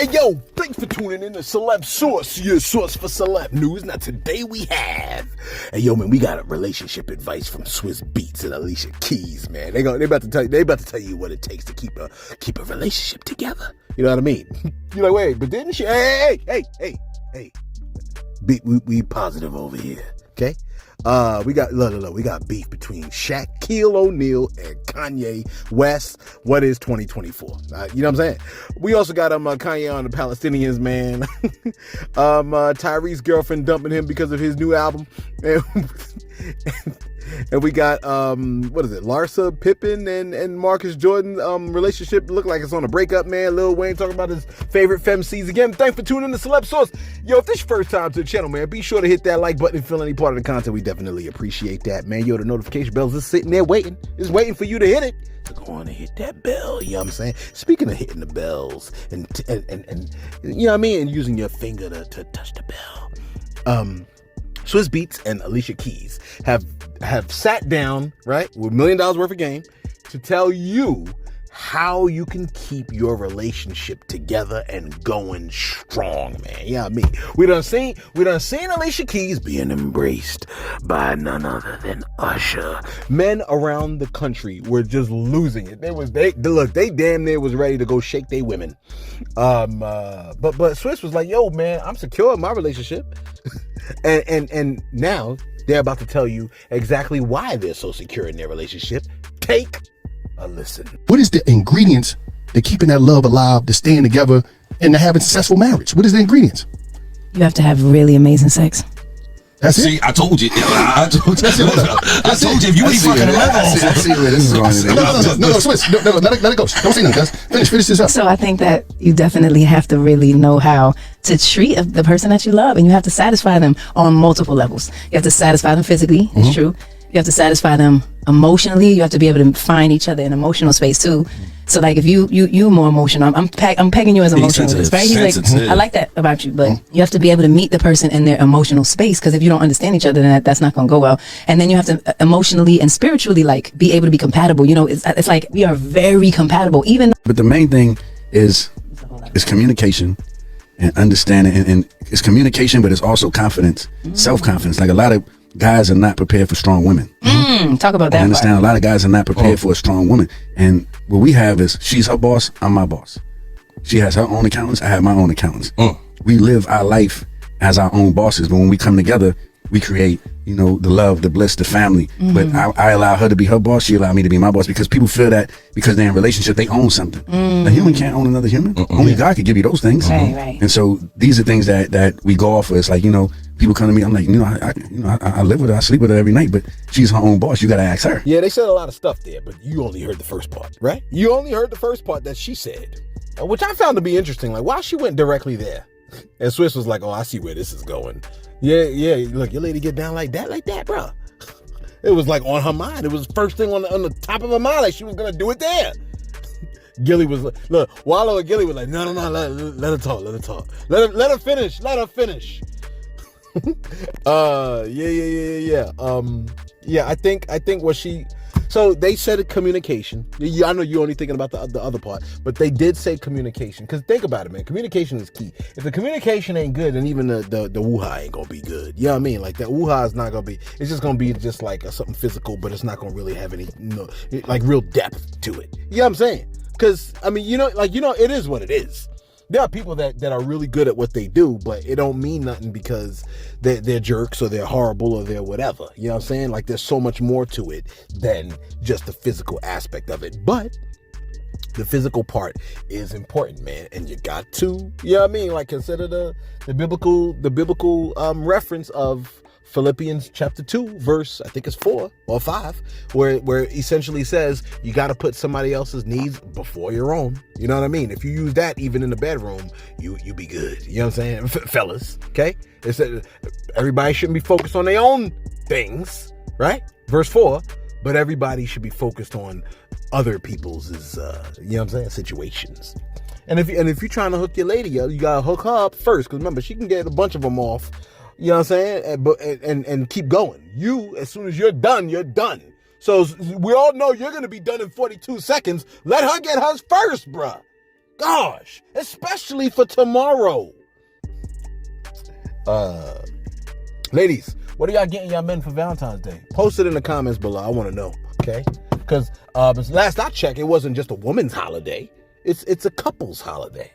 Hey yo, thanks for tuning in to Celeb Source, your source for celeb news. Now today we have, hey yo man, we got a relationship advice from Swiss Beats and Alicia Keys, man. They about to tell you what it takes to keep a relationship together. You know what I mean? You're like, wait, but didn't she? Hey. We positive over here, okay? We got beef between Shaquille O'Neal and Kanye West. What is 2024? You know what I'm saying? We also got Kanye on the Palestinians, man. Tyrese girlfriend dumping him because of his new album. And we got Larsa Pippen and Marcus Jordan relationship look like it's on a breakup, man. Lil Wayne talking about his favorite femcees. Again, thanks for tuning in to Celeb Source. Yo, if this is your first time to the channel, man, be sure to hit that like button and feel any part of the content. We definitely appreciate that, man. Yo, the notification bell's just sitting there waiting. It's waiting for you to hit it. So go on and hit that bell, you know what I'm saying? Speaking of hitting the bells and you know what I mean, and using your finger to touch the bell. Swiss Beats and Alicia Keys have sat down, right, with $1 million worth of game to tell you how you can keep your relationship together and going strong, man. Yeah, you know we done seen Alicia Keys being embraced by none other than Usher. Men around the country were just losing it. They damn near was ready to go shake their women. But Swiss was like, yo, man, I'm secure in my relationship. and now they're about to tell you exactly why they're so secure in their relationship. Take a listen. What is the ingredients to keeping that love alive, to staying together, and to having a successful marriage? What is the ingredients? You have to have really amazing sex. That's See, it. I told you. I told you if you ain't fucking around. I see where this is going. No, Swiss. No, let it go. Don't say nothing, guys. Finish this up. So I think that you definitely have to really know how to treat the person that you love, and you have to satisfy them on multiple levels. You have to satisfy them physically. It's true. You have to satisfy them emotionally. You have to be able to find each other in emotional space too. So like if you more emotional, I'm pegging you as emotional, right? He's like, I like that about you, but you have to be able to meet the person in their emotional space, because if you don't understand each other, then that's not going to go well. And then you have to emotionally and spiritually like be able to be compatible. You know, it's like we are very compatible. But the main thing is communication and understanding, and it's communication, but it's also confidence, self-confidence. Like a lot of guys are not prepared for strong women. Talk about that. I understand. A lot of guys are not prepared for a strong woman. And what we have is, she's her boss, I'm my boss. She has her own accountants, I have my own accountants. We live our life as our own bosses, but when we come together, we create, you know, the love, the bliss, the family. But I allow her to be her boss, she allow me to be my boss, because people feel that because they're in a relationship, they own something. A human can't own another human. Only God could give you those things. Right. And so these are things that we go off of. It's like, you know, people come to me, I'm like, I live with her, I sleep with her every night, but she's her own boss. You got to ask her. Yeah, they said a lot of stuff there, but you only heard the first part, right? You only heard the first part that she said, which I found to be interesting. Like, why she went directly there? And Swiss was like, oh, I see where this is going. Yeah, look, your lady get down like that, bro. It was like on her mind. It was first thing on the top of her mind, like she was going to do it there. Gilly was like, look, Wallow and Gilly was like, no, let her talk. Let her finish. Yeah. I think what she, so they said communication. I know you're only thinking about the other part, but they did say communication. Because think about it, man. Communication is key. If the communication ain't good, then even the woo-ha ain't gonna be good. You know what I mean? Like that woo-ha is not gonna be. It's just gonna be just like something physical, but it's not gonna really have any like real depth to it. You know what I'm saying? Because I mean, it is what it is. There are people that are really good at what they do, but it don't mean nothing because they're jerks or they're horrible or they're whatever. You know what I'm saying? Like there's so much more to it than just the physical aspect of it. But the physical part is important, man. And you got to, you know what I mean? Like consider the biblical reference of Philippians chapter 2, verse, I think it's 4 or 5, where it essentially says you got to put somebody else's needs before your own. You know what I mean? If you use that even in the bedroom, you be good. You know what I'm saying? Fellas, okay? It said everybody shouldn't be focused on their own things, right? Verse 4, but everybody should be focused on other people's, you know what I'm saying, situations. And if you're trying to hook your lady up, you got to hook her up first, because remember, she can get a bunch of them off. You know what I'm saying? And keep going. You, as soon as you're done, you're done. So we all know you're going to be done in 42 seconds. Let her get hers first, bruh. Gosh, especially for tomorrow. Ladies, what are y'all getting y'all men for Valentine's Day? Post it in the comments below. I want to know, okay? Because last I checked, it wasn't just a woman's holiday. It's a couple's holiday.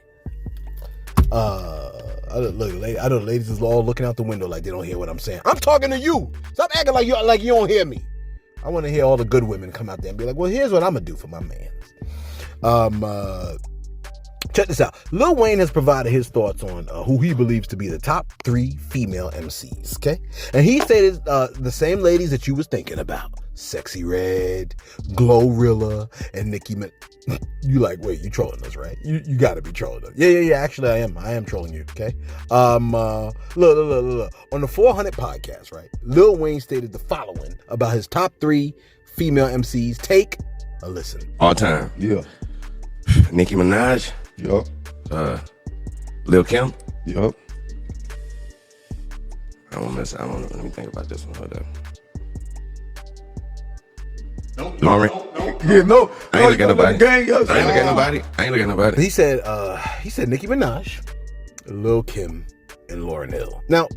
Look, I know ladies is all looking out the window like they don't hear what I'm saying. I'm talking to you. Stop acting like you don't hear me. I want to hear all the good women come out there and be like, well, here's what I'm gonna do for my mans. Check this out. Lil Wayne has provided his thoughts on who he believes to be the top 3 female MCs, okay? And he stated the same ladies that you was thinking about. Sexy Red, Glorilla, and Nicki Minaj. You like, wait, you trolling us, right? You gotta be trolling us. Yeah. Actually, I am trolling you, okay? Look. On the 400 podcast, right? Lil Wayne stated the following about his top 3 female MCs. Take a listen. All time. Yeah. Nicki Minaj. Yup. Lil Kim. Yup. Let me think about this one. Hold up. Lauren. Yeah, no. I ain't looking at nobody. I ain't looking at nobody. He said Nicki Minaj, Lil Kim, and Lauryn Hill. Now,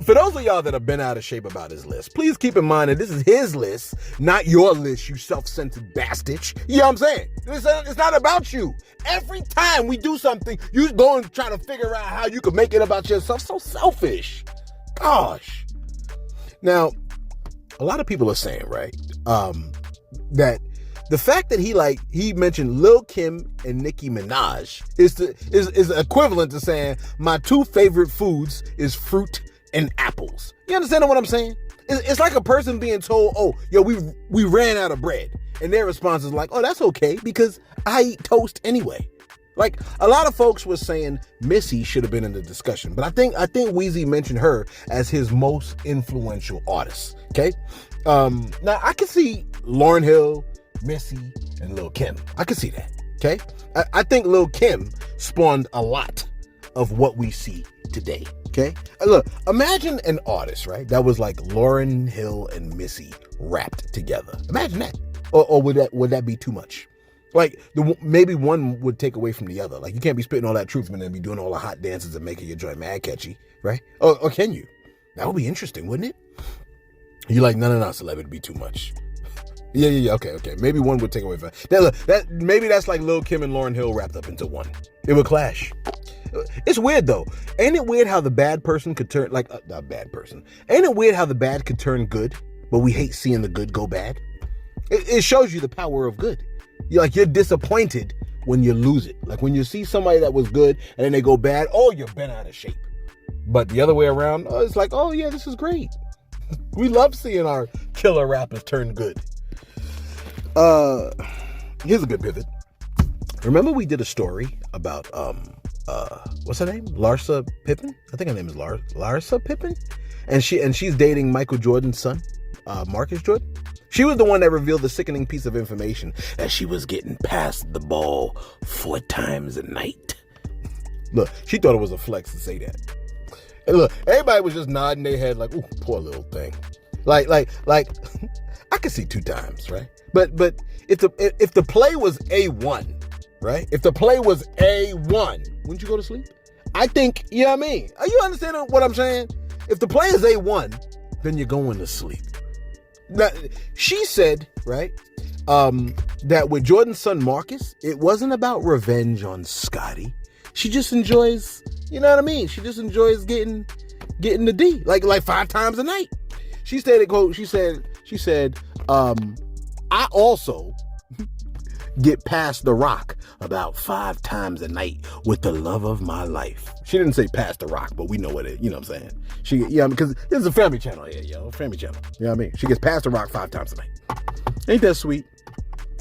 for those of y'all that have been out of shape about his list, please keep in mind that this is his list, not your list, you self-centered bastard. You know what I'm saying? It's not about you. Every time we do something, you go and try to figure out how you can make it about yourself. So selfish. Gosh. Now, a lot of people are saying, right, that the fact that he mentioned Lil Kim and Nicki Minaj is equivalent to saying my 2 favorite foods is fruit and apples. You understand what I'm saying? It's like a person being told, oh, yo, we ran out of bread. And their response is like, oh, that's okay because I eat toast anyway. Like, a lot of folks were saying Missy should have been in the discussion, but I think Weezy mentioned her as his most influential artist. Okay, now I can see Lauryn Hill, Missy, and Lil Kim. I can see that. Okay, I think Lil Kim spawned a lot of what we see today. Okay, look, imagine an artist, right, that was like Lauryn Hill and Missy wrapped together. Imagine that, or would that be too much? Like, maybe one would take away from the other. Like, you can't be spitting all that truth and then be doing all the hot dances and making your joint mad catchy, right? Or can you? That would be interesting, wouldn't it? You're like, no, celeb, it'd be too much. Yeah, okay. Maybe one would take away from that. Maybe that's like Lil Kim and Lauryn Hill wrapped up into one. It would clash. It's weird, though. Ain't it weird how the bad person could turn, like, a bad person. Ain't it weird how the bad could turn good, but we hate seeing the good go bad? It shows you the power of good. You're disappointed when you lose it. Like when you see somebody that was good and then they go bad, oh, you're bent out of shape. But the other way around, it's like, oh yeah, this is great. We love seeing our killer rappers turn good. Here's a good pivot. Remember we did a story about what's her name? Larsa Pippen? I think her name is Larsa Pippen. And she's dating Michael Jordan's son, Marcus Jordan. She was the one that revealed the sickening piece of information that she was getting passed the ball 4 times a night. Look, she thought it was a flex to say that. And look, everybody was just nodding their head like, ooh, poor little thing. Like, I could see 2 times, right? But if the play was A1, right? If the play was A1, wouldn't you go to sleep? I think, you know what I mean? Are you understanding what I'm saying? If the play is A1, then you're going to sleep. Now, she said, right, that with Jordan's son Marcus, it wasn't about revenge on Scotty. She just enjoys, you know what I mean? She just enjoys getting the D, like 5 times a night. She stated, quote, she said, I also get past the rock about 5 times a night with the love of my life. She didn't say past the rock, but we know what it, you know what I'm saying? Because this is a family channel here, family channel. You know what I mean? She gets past the rock 5 times a night. Ain't that sweet?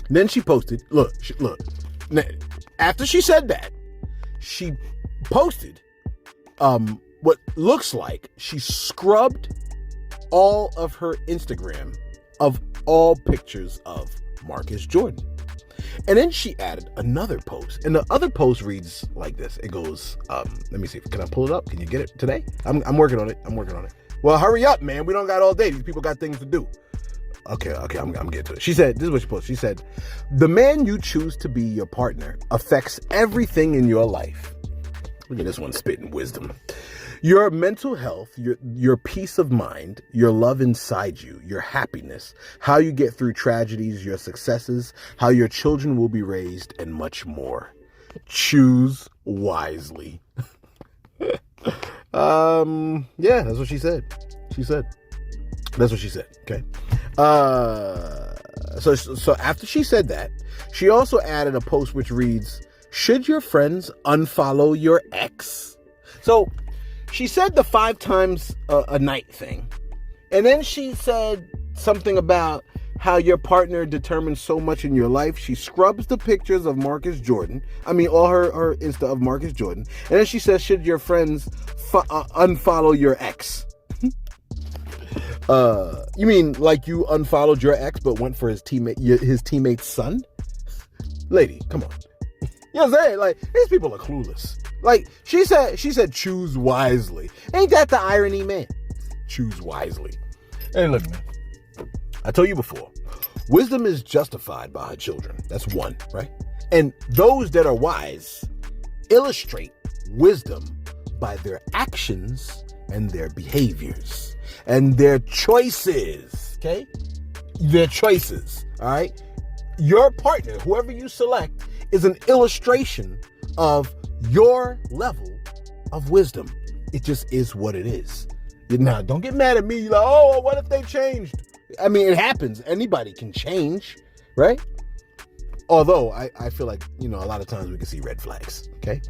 And then she posted, look, after she said that, she posted what looks like she scrubbed all of her Instagram of all pictures of Marcus Jordan. And then she added another post. And the other post reads like this. It goes, let me see. Can I pull it up? Can you get it today? I'm working on it. Well, hurry up, man. We don't got all day. These people got things to do. Okay, I'm getting to it. She said, this is what she posted. She said, the man you choose to be your partner affects everything in your life. Look at this one spitting wisdom. Your mental health, your peace of mind, your love inside you, your happiness, how you get through tragedies, your successes, how your children will be raised, and much more. Choose wisely. Yeah, that's what she said. That's what she said. Okay. So after she said that, she also added a post which reads, should your friends unfollow your ex? So she said the 5 times a night thing. And then she said something about how your partner determines so much in your life. She scrubs the pictures of Marcus Jordan. I mean, all her Insta of Marcus Jordan. And then she says, should your friends unfollow your ex? You mean like you unfollowed your ex but went for his teammate's son? Lady, come on. You know what I'm saying? Like, these people are clueless. Like, she said choose wisely. Ain't that the irony, man? Choose wisely. Hey, look, man. I told you before, wisdom is justified by her children. That's one, right? And those that are wise illustrate wisdom by their actions and their behaviors and their choices, okay? Their choices, all right? Your partner, whoever you select, is an illustration of your level of wisdom. It just is what it is. Now, don't get mad at me like, oh, what if they changed? I mean, it happens. Anybody can change, right? Although, I feel like, a lot of times we can see red flags, okay?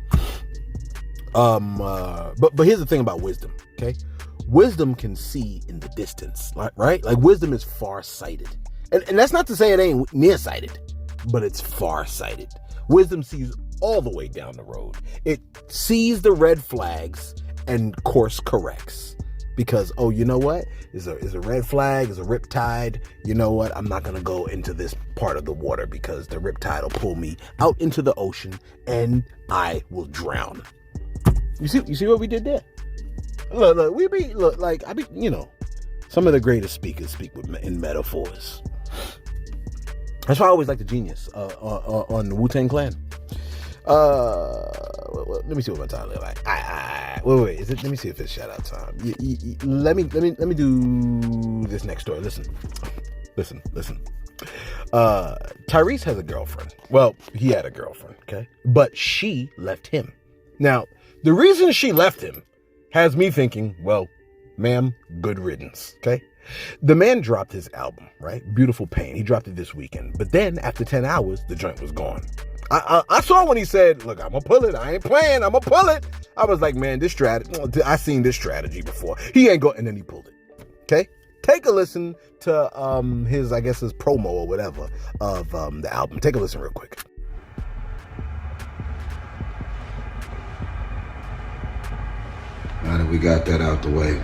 But here's the thing about wisdom, okay? Wisdom can see in the distance, right? Like, wisdom is far-sighted. And that's not to say it ain't nearsighted, but it's far-sighted. Wisdom sees all the way down the road. It sees the red flags and course corrects. Because, oh, you know what? Is a red flag, is a riptide. You know what? I'm not going to go into this part of the water because the riptide will pull me out into the ocean and I will drown. You see what we did there? Look, some of the greatest speakers speak in metaphors. That's why I always like the Genius on the Wu-Tang Clan. Let me see what my time looks like. Wait. Let me see if it's shout out time. Let me do this next story. Listen. Tyrese has a girlfriend. Well, he had a girlfriend, okay? But she left him. Now, the reason she left him has me thinking, well, ma'am, good riddance, okay? The man dropped his album, right? Beautiful Pain. He dropped it this weekend. But then, after 10 hours, the joint was gone. I saw when he said, look, I'm going to pull it. I ain't playing. I'm going to pull it. I was like, man, this strategy, I seen this strategy before. He ain't going, and then he pulled it. Okay? Take a listen to his promo or whatever of the album. Take a listen real quick. Now that we got that out the way,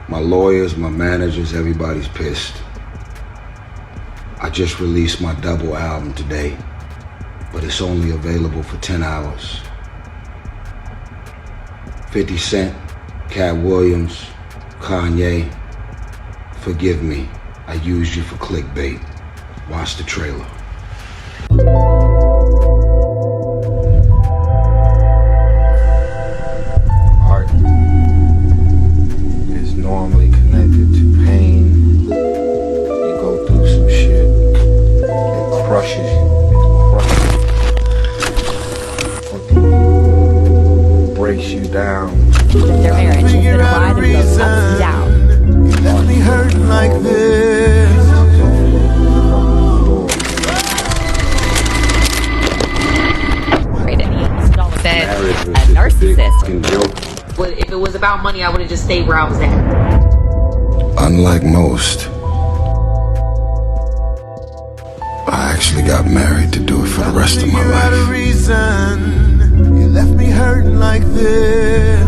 my lawyers, my managers, everybody's pissed. I just released my double album today, but it's only available for 10 hours. 50 Cent, Cat Williams, Kanye, forgive me, I used you for clickbait. Watch the trailer. Art is normally connected to pain. You go through some shit, it crushes you. Breaks you down. Their marriage has been wide and goes up and down. You left me hurting like this. Said a narcissist. But if it was about money, I would have just stayed where I was at. Unlike most, I actually got married to do it for the rest of my life. You left me hurting like this.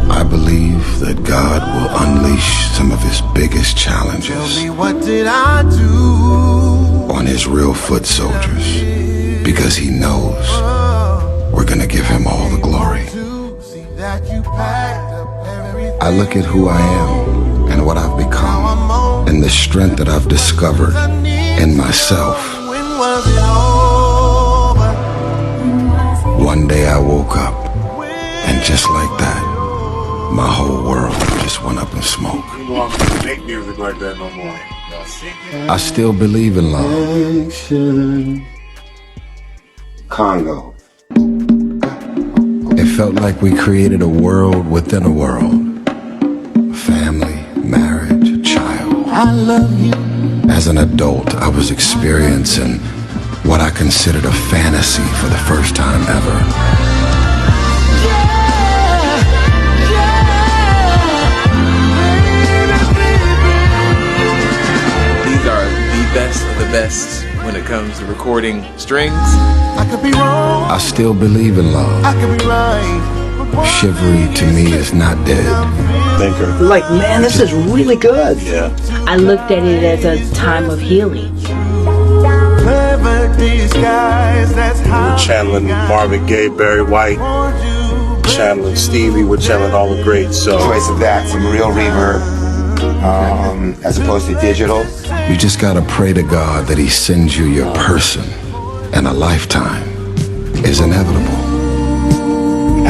I believe that God will unleash some of his biggest challenges Tell me, what did I do? on his real foot soldiers, because he knows we're gonna give him all the glory. I look at who I am and what I've become, and the strength that I've discovered in myself. When was it over? One day I woke up, and just like that, my whole world just went up in smoke. You won't make music like that no more. I still believe in love. Congo. It felt like we created a world within a world. Family, marriage, child. I love you. As an adult, I was experiencing what I considered a fantasy for the first time ever. These are the best of the best when it comes to recording strings. I could be wrong. I still believe in love. I could be right. Chivalry to me is not dead. Thinker. Like, man, this is really good. Yeah. I looked at it as a time of healing. Clever disguise, that's how We're channeling Marvin Gaye, Barry White, channeling Stevie, we're channeling all the greats. So Choice of that, some real reverb, as opposed to digital. You just gotta pray to God that He sends you your person, and a lifetime is inevitable.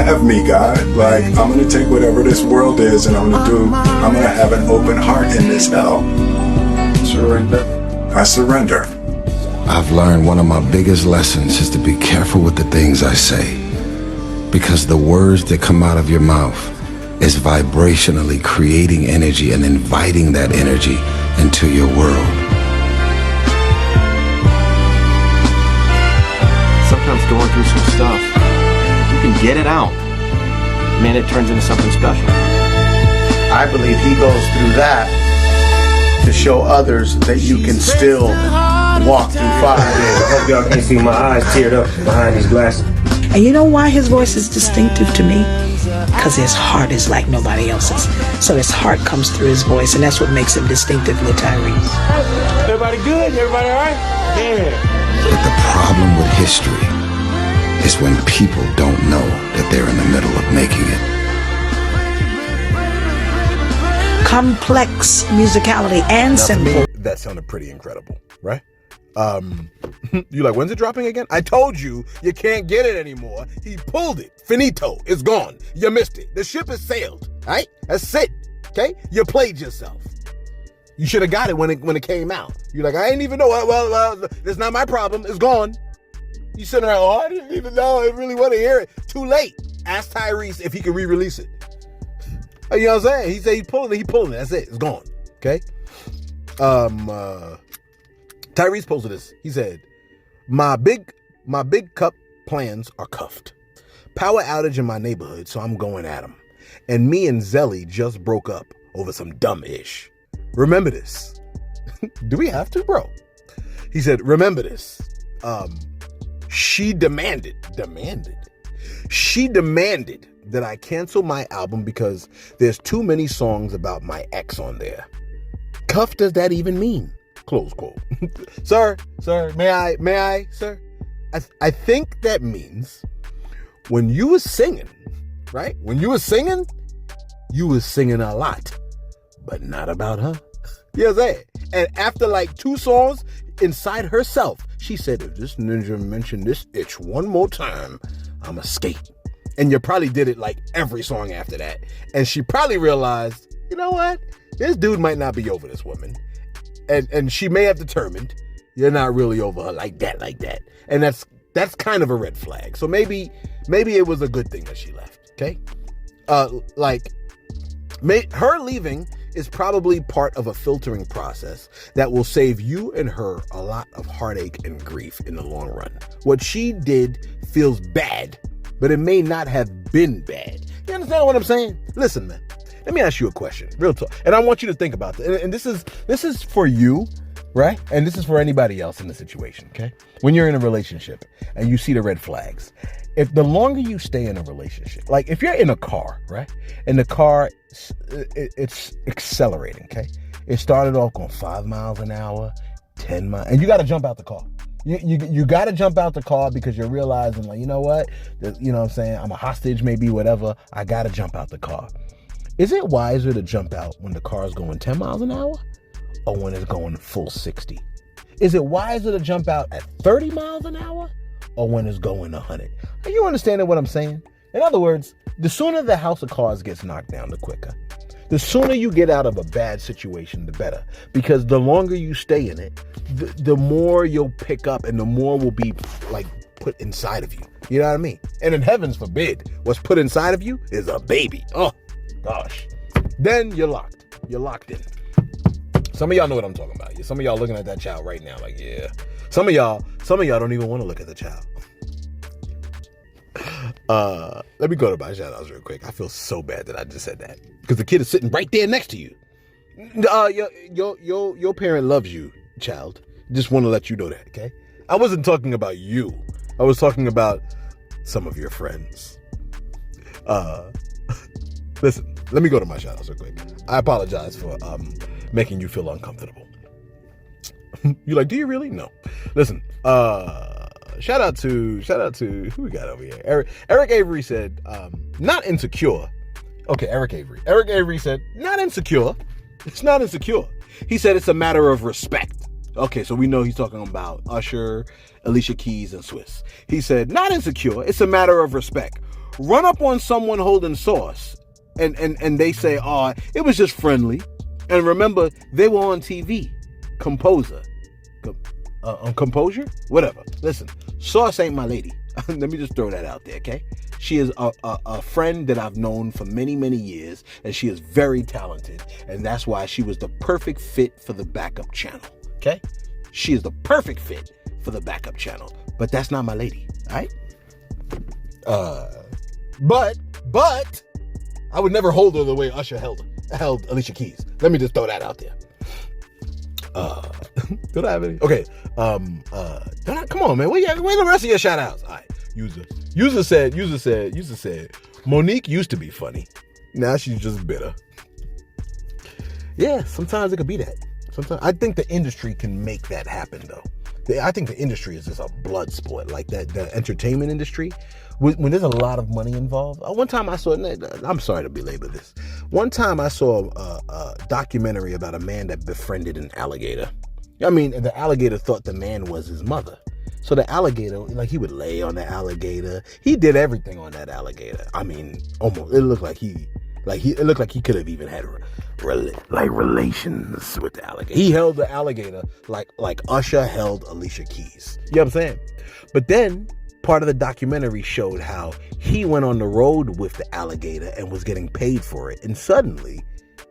have me, God. Like, I'm gonna take whatever this world is and I'm gonna have an open heart in this hell. Surrender. I surrender. I've learned one of my biggest lessons is to be careful with the things I say, because the words that come out of your mouth is vibrationally creating energy and inviting that energy into your world. Sometimes going through some stuff, you can get it out, man, it turns into something special. I believe he goes through that to show others that you can still walk through fire. I hope y'all can see my eyes teared up behind these glasses. And you know why his voice is distinctive to me? Because his heart is like nobody else's. So his heart comes through his voice, and that's what makes him distinctively Tyrese. Everybody good? Everybody all right? Yeah. But the problem with history is when people don't know that they're in the middle of making it. Complex musicality and simple. That sounded pretty incredible, right? You like, when's it dropping again? I told you, you can't get it anymore. He pulled it. Finito. It's gone. You missed it. The ship has sailed. All right? That's it. Okay? You played yourself. You should have got it when it came out. You're like, I didn't even know. Well, it's not my problem. It's gone. You sitting around, I didn't even know. I really want to hear it. Too late. Ask Tyrese if he can re-release it. You know what I'm saying? He said he pulling it. That's it. It's gone. Okay? Tyrese posted this. He said, my big cup plans are cuffed. Power outage in my neighborhood, so I'm going at him. And me and Zelly just broke up over some dumb ish. Remember this. Do we have to, bro? He said, remember this. She demanded that I cancel my album because there's too many songs about my ex on there. Cuff does that even mean? Close quote. Sir, may I, sir? I think that means when you were singing, right? When you were singing a lot, but not about her. You know what I'm saying? And after like 2 songs inside herself, she said, if this ninja mentioned this itch one more time, I'ma skate. And you probably did it like every song after that. And she probably realized, you know what? This dude might not be over this woman. And she may have determined you're not really over her like that. And that's kind of a red flag. So maybe it was a good thing that she left. Okay. Her leaving is probably part of a filtering process that will save you and her a lot of heartache and grief in the long run. What she did feels bad, but it may not have been bad. You understand what I'm saying? Listen, man. Let me ask you a question, real talk. And I want you to think about this. And this is for you, right? And this is for anybody else in the situation, okay? When you're in a relationship and you see the red flags, if the longer you stay in a relationship, like if you're in a car, right? And the car, it's accelerating, okay? It started off going 5 miles an hour, 10 miles, and you got to jump out the car. You got to jump out the car because you're realizing, like, you know what? You know what I'm saying? I'm a hostage, maybe, whatever. I got to jump out the car. Is it wiser to jump out when the car is going 10 miles an hour or when it's going full 60? Is it wiser to jump out at 30 miles an hour or when it's going 100? Are you understanding what I'm saying? In other words, the sooner the house of cards gets knocked down, the quicker. The sooner you get out of a bad situation, the better. Because the longer you stay in it, the more you'll pick up and the more will be like put inside of you. You know what I mean? And in heavens forbid, what's put inside of you is a baby. Oh, gosh. Then you're locked. You're locked in. Some of y'all know what I'm talking about. Some of y'all looking at that child right now like, yeah. Some of y'all don't even want to look at the child. Let me go to my shout outs real quick. I feel so bad that I just said that. Because the kid is sitting right there next to you. Your parent loves you, child. Just want to let you know that, okay? I wasn't talking about you. I was talking about some of your friends. Listen, let me go to my shout outs real quick. I apologize for making you feel uncomfortable. You like, do you really? No. Listen, shout out to who we got over here? Eric Avery said, not insecure. Okay, Eric Avery. Eric Avery said, not insecure. It's not insecure. He said it's a matter of respect. Okay, so we know he's talking about Usher, Alicia Keys, and Swiss. He said, not insecure. It's a matter of respect. Run up on someone holding sauce and they say, oh, it was just friendly. And remember, they were on TV. Composure? Whatever. Listen, Sauce ain't my lady. Let me just throw that out there, okay? She is a friend that I've known for many, many years, and she is very talented, and that's why she was the perfect fit for the backup channel, okay? She is the perfect fit for the backup channel, but that's not my lady, all right? But I would never hold her the way Usher held Alicia Keys. Let me just throw that out there. Don't I have any? Okay. Come on, man. Where the rest of your shout outs? All right. User said, Monique used to be funny. Now she's just bitter. Yeah, sometimes it could be that. Sometimes I think the industry can make that happen though. I think the industry is just a blood sport, like that. The entertainment industry, when there's a lot of money involved. One time I saw, I'm sorry to belabor this. One time I saw a documentary about a man that befriended an alligator. I mean, the alligator thought the man was his mother. So the alligator, like he would lay on the alligator. He did everything on that alligator. I mean, almost. It looked like he could have even had relations with the alligator. He held the alligator like Usher held Alicia Keys. You know what I'm saying? But then part of the documentary showed how he went on the road with the alligator and was getting paid for it. And suddenly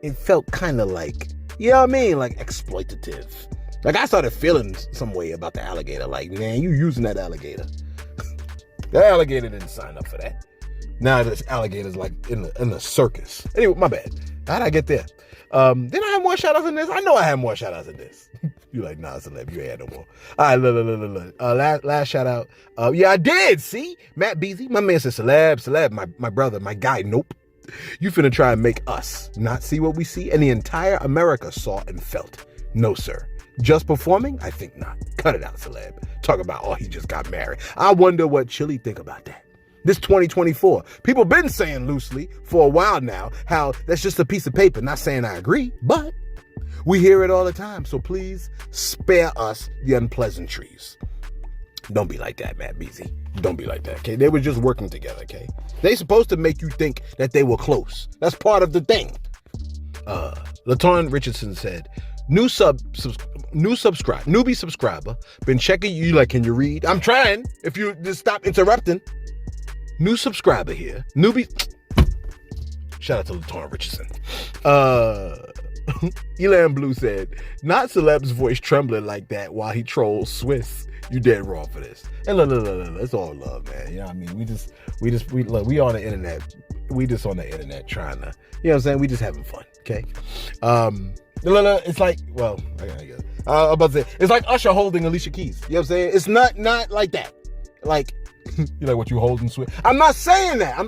it felt kind of like, you know what I mean? Like exploitative. Like I started feeling some way about the alligator. Like, man, you using that alligator. That alligator didn't sign up for that. Now this alligator's like in the circus. Anyway, my bad. How'd I get there? Didn't I have more shout outs than this? I know I had more shout outs than this. You like, nah, celeb, you ain't had no more. All right, look. Last shout out. Yeah, I did. See? Matt Beasy. My man said celeb, my brother, my guy. Nope. You finna try and make us not see what we see? And the entire America saw and felt. No, sir. Just performing? I think not. Cut it out, celeb. Talk about, oh, he just got married. I wonder what Chili think about that. This 2024. People been saying loosely for a while now how that's just a piece of paper. Not saying I agree, but we hear it all the time. So please spare us the unpleasantries. Don't be like that, Matt Beasy. Don't be like that, okay? They were just working together, okay? They supposed to make you think that they were close. That's part of the thing. Laton Richardson said, newbie subscriber, been checking you like, can you read? I'm trying. If you just stop interrupting. New subscriber here. Newbie. Shout out to Laton Richardson. Elan Blue said, not celeb's voice trembling like that while he trolls Swiss. You dead wrong for this. And look, it's all love, man. You know what I mean? We on the internet. We just on the internet trying to, you know what I'm saying? We just having fun, okay? It's like, well, I guess. I'm about to say, it's like Usher holding Alicia Keys. You know what I'm saying? It's not like that. Like, you like what you holding, sweet? I'm not saying that.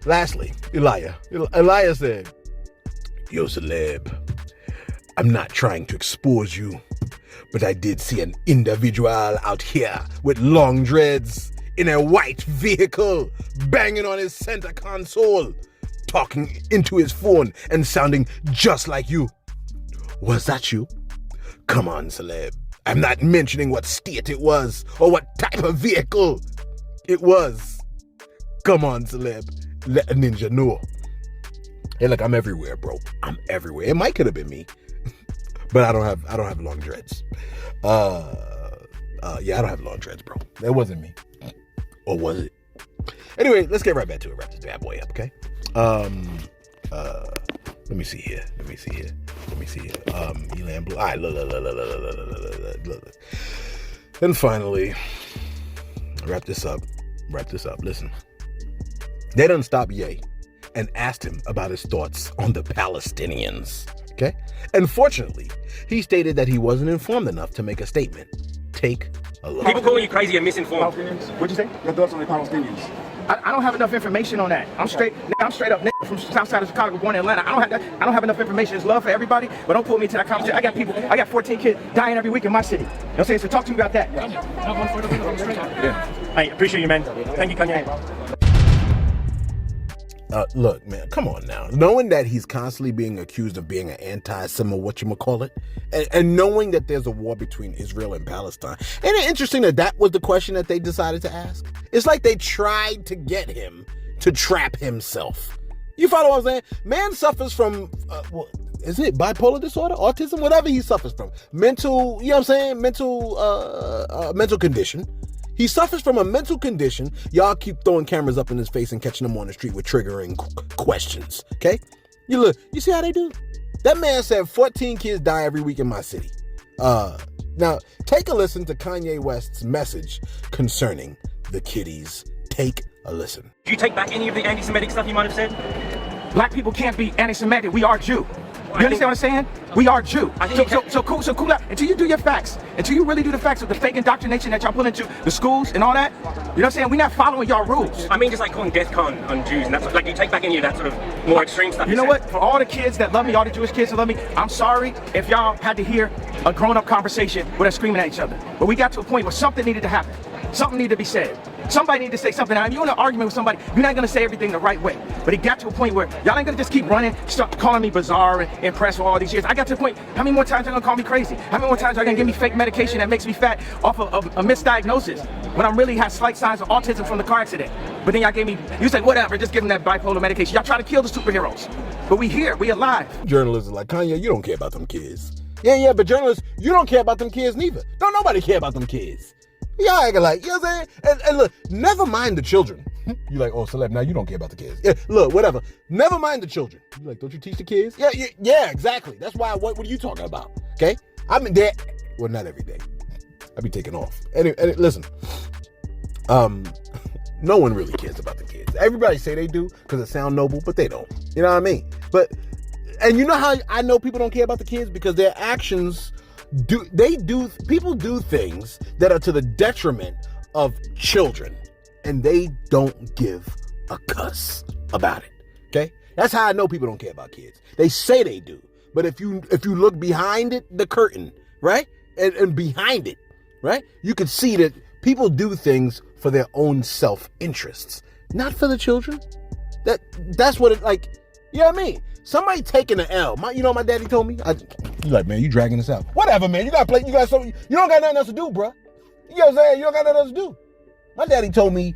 Lastly, Elia said, yo, celeb, I'm not trying to expose you, but I did see an individual out here with long dreads in a white vehicle, banging on his center console, talking into his phone and sounding just like you. Was that you? Come on, celeb. I'm not mentioning what state it was or what type of vehicle it was. Come on, celeb. Let a ninja know. Hey, look, I'm everywhere, bro. I'm everywhere. It might could have been me, but I don't have long dreads. Yeah, I don't have long dreads, bro. That wasn't me. Or was it? Anyway, let's get right back to it. Wrap this bad boy up, okay? Let me see here. Elan Blue. All right, look. And finally, wrap this up. Listen. They done stopped Ye and asked him about his thoughts on the Palestinians, okay? Unfortunately, he stated that he wasn't informed enough to make a statement. Take a look. People calling you crazy and misinformed. What'd you say? Your thoughts on the Palestinians? I don't have enough information on that. I'm straight up nigga from south side of Chicago, born in Atlanta. I don't have enough information. It's love for everybody, but don't pull me into that conversation. I got 14 kids dying every week in my city. You know what I'm saying? So talk to me about that. Yeah. I appreciate you, man. Thank you, Kanye. Look, man, come on now. Knowing that he's constantly being accused of being an anti-Semite, whatchamacallit, and knowing that there's a war between Israel and Palestine. Ain't it interesting that was the question that they decided to ask? It's like they tried to get him to trap himself. You follow what I'm saying? Man suffers from, is it bipolar disorder, autism, whatever he suffers from. Mental, you know what I'm saying? Mental condition. He suffers from a mental condition. Y'all keep throwing cameras up in his face and catching him on the street with triggering questions, okay? You see how they do? That man said 14 kids die every week in my city. Now, take a listen to Kanye West's message concerning the kiddies. Take a listen. Do you take back any of the anti-Semitic stuff you might have said? Black people can't be anti-Semitic. We are Jew. You understand what I'm saying? We are Jew. So cool out. Until you do your facts, until you really do the facts with the fake indoctrination that y'all put into the schools and all that, you know what I'm saying? We're not following y'all rules. I mean, just like calling death con on Jews, and that's like, you take back any of that sort of more extreme stuff. You know what? For all the kids that love me, all the Jewish kids that love me, I'm sorry if y'all had to hear a grown-up conversation where they're screaming at each other. But we got to a point where something needed to happen. Something needed to be said. Somebody needed to say something. Now, if you're in an argument with somebody, you're not going to say everything the right way. But it got to a point where y'all ain't going to just keep running, start calling me bizarre and impressed for all these years. I got to the point, how many more times are you going to call me crazy? How many more times are you going to give me fake medication that makes me fat off of a misdiagnosis when I really have slight signs of autism from the car accident? But then y'all gave me, you said, whatever, just give them that bipolar medication. Y'all try to kill the superheroes. But we here, we alive. Journalists are like, Kanye, you don't care about them kids. Yeah, but journalists, you don't care about them kids neither. Don't nobody care about them kids. Y'all acting like, you know what I'm saying? And look, never mind the children. You like, oh, celeb, now you don't care about the kids. Yeah, look, whatever. Never mind the children. You like, don't you teach the kids? Yeah, exactly. That's why, what are you talking about? Okay? I'm in there. Well, not every day. I be taking off. Anyway, listen. No one really cares about the kids. Everybody say they do because it sound noble, but they don't. You know what I mean? And you know how I know people don't care about the kids? Because their actions people do things that are to the detriment of children, and they don't give a cuss about it. Okay? That's how I know people don't care about kids. They say they do, but if you look behind it, the curtain, right? And behind it, right? You can see that people do things for their own self-interests, not for the children. That's what it like. You know what I mean? Somebody taking an L. You know what my daddy told me? You like, man, you dragging this out. Whatever, man. You got something. You don't got nothing else to do, bruh. You know what I'm saying? You don't got nothing else to do. My daddy told me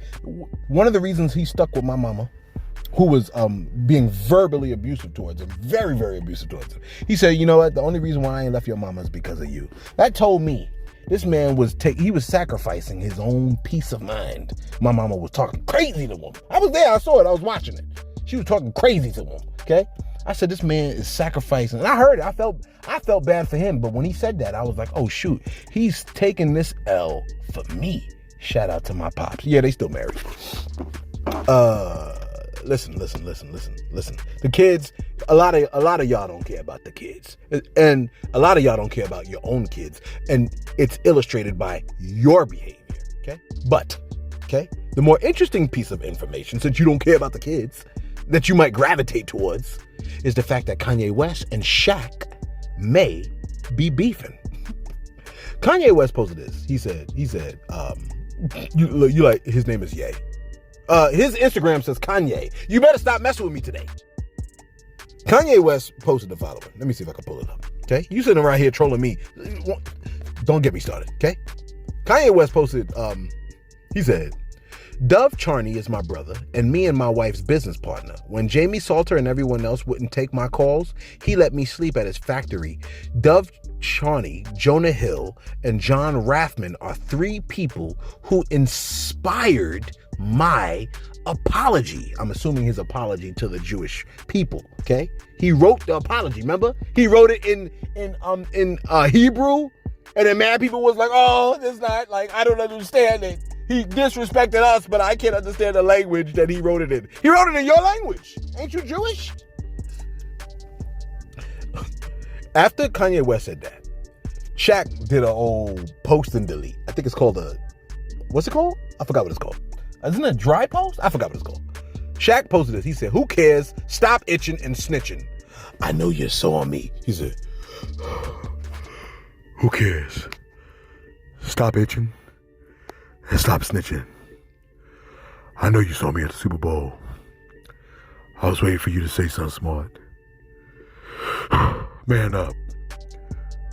one of the reasons he stuck with my mama, who was being verbally abusive towards him, very, very abusive towards him. He said, you know what? The only reason why I ain't left your mama is because of you. That told me this man was sacrificing his own peace of mind. My mama was talking crazy to him. I was there. I saw it. I was watching it. She was talking crazy to him. Okay. I said, this man is sacrificing. And I heard it. I felt bad for him. But when he said that, I was like, oh, shoot. He's taking this L for me. Shout out to my pops. Yeah, they still married. Listen. The kids, a lot of y'all don't care about the kids. And a lot of y'all don't care about your own kids. And it's illustrated by your behavior. Okay. But, okay, the more interesting piece of information, since you don't care about the kids, that you might gravitate towards, is the fact that Kanye West and Shaq may be beefing. Kanye West posted this. He said, you like, his name is Ye. His Instagram says, Kanye, you better stop messing with me today. Kanye West posted the following. Let me see if I can pull it up. Okay? You sitting around here trolling me. Don't get me started, okay? Kanye West posted, he said, Dove Charney is my brother and me and my wife's business partner. When Jamie Salter and everyone else wouldn't take my calls, he let me sleep at his factory. Dove Charney, Jonah Hill, and John Raffman are 3 people who inspired my apology. I'm assuming his apology to the Jewish people, okay? He wrote the apology, remember? He wrote it in Hebrew, and then mad people was like, oh, it's not, like, I don't understand it. He disrespected us, but I can't understand the language that he wrote it in. He wrote it in your language. Ain't you Jewish? After Kanye West said that, Shaq did an old post and delete. I think it's called what's it called? I forgot what it's called. Isn't it a dry post? I forgot what it's called. Shaq posted this. He said, who cares? Stop itching and snitching. I know you saw me. He said, who cares? Stop itching and stop snitching. I know you saw me at the Super Bowl. I was waiting for you to say something smart. Man up.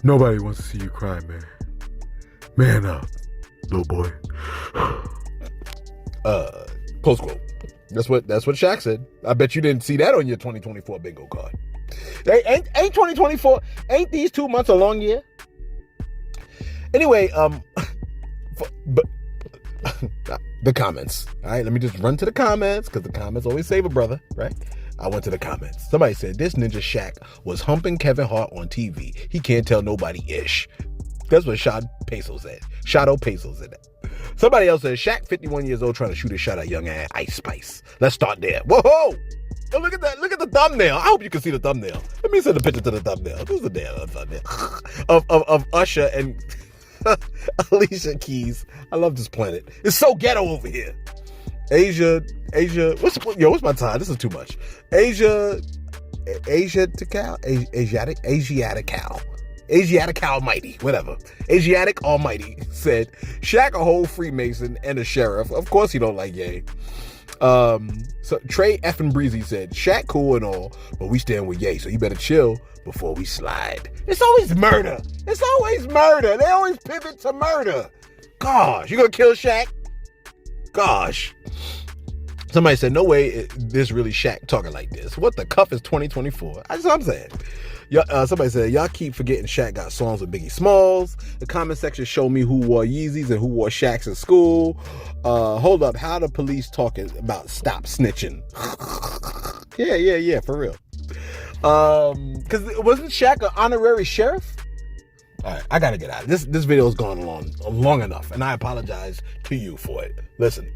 Nobody wants to see you cry, man. Man up, little boy. Post quote. That's what Shaq said. I bet you didn't see that on your 2024 bingo card. Ain't 2024, ain't these 2 months a long year? Anyway, but the comments. All right, let me just run to the comments because the comments always save a brother, right? I went to the comments. Somebody said, this ninja Shaq was humping Kevin Hart on TV. He can't tell nobody ish. That's what Shadow Peso said. Shadow Peso said that. Somebody else said, Shaq, 51 years old, trying to shoot a shot at young ass Ice Spice. Let's start there. Whoa! Oh, look at that. Look at the thumbnail. I hope you can see the thumbnail. Let me send a picture to the thumbnail. This is the damn thumbnail of Usher and Alicia Keys. I love this planet. It's so ghetto over here. Asia, what's my time? This is too much. Asiatic Almighty, whatever. Asiatic Almighty said, Shaq a whole Freemason and a sheriff. Of course he don't like Ye. So Trey effing Breezy said, Shaq cool and all, but we stand with Ye, so you better chill before we slide. It's always murder. It's always murder. They always pivot to murder. Gosh, you gonna kill Shaq? Gosh. Somebody said, no way this really Shaq talking like this. What the cuff is 2024? That's what I'm saying. Somebody said, y'all keep forgetting Shaq got songs with Biggie Smalls. The comment section showed me who wore Yeezys and who wore Shaqs in school. Hold up, how the police talking about stop snitching? Yeah, for real. Because wasn't Shaq an honorary sheriff? All right, I gotta get out of this. This video has gone long enough, and I apologize to you for it. Listen,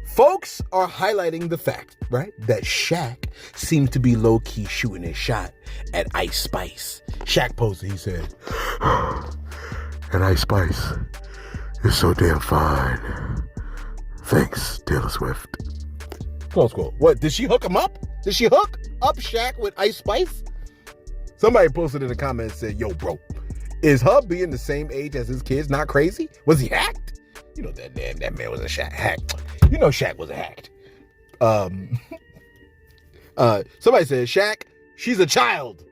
folks are highlighting the fact, right, that Shaq seemed to be low-key shooting his shot at Ice Spice. Shaq posted, he said, and Ice Spice is so damn fine. Thanks, Taylor Swift. Close quote. What, did she hook him up? Did she hook up Shaq with Ice Spice? Somebody posted in the comments and said, yo, bro, is Hub being the same age as his kids not crazy? Was he hacked? You know that man was a Shaq hacked. You know Shaq was hacked. Somebody said, Shaq, she's a child.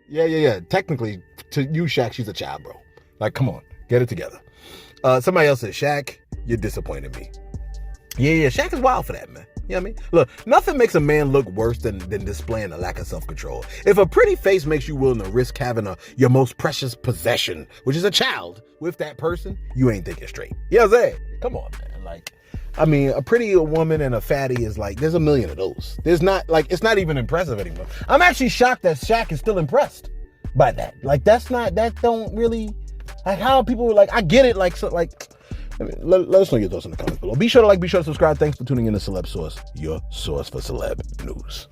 Yeah. Technically, to you, Shaq, she's a child, bro. Like, come on, get it together. Somebody else said, Shaq, you're disappointing me. Yeah, Shaq is wild for that, man. You know what I mean? Look, nothing makes a man look worse than displaying a lack of self-control. If a pretty face makes you willing to risk having your most precious possession, which is a child, with that person, you ain't thinking straight. You know what I'm saying? Come on, man. Like, I mean, a pretty woman and a fatty is like, there's a million of those. There's not, like, it's not even impressive anymore. I'm actually shocked that Shaq is still impressed by that. Like, that don't really, like, how people were like, I get it, like, so, like, I mean, let us know your thoughts in the comments below. Be sure to like, be sure to subscribe. Thanks for tuning in to Celeb Source, your source for celeb news.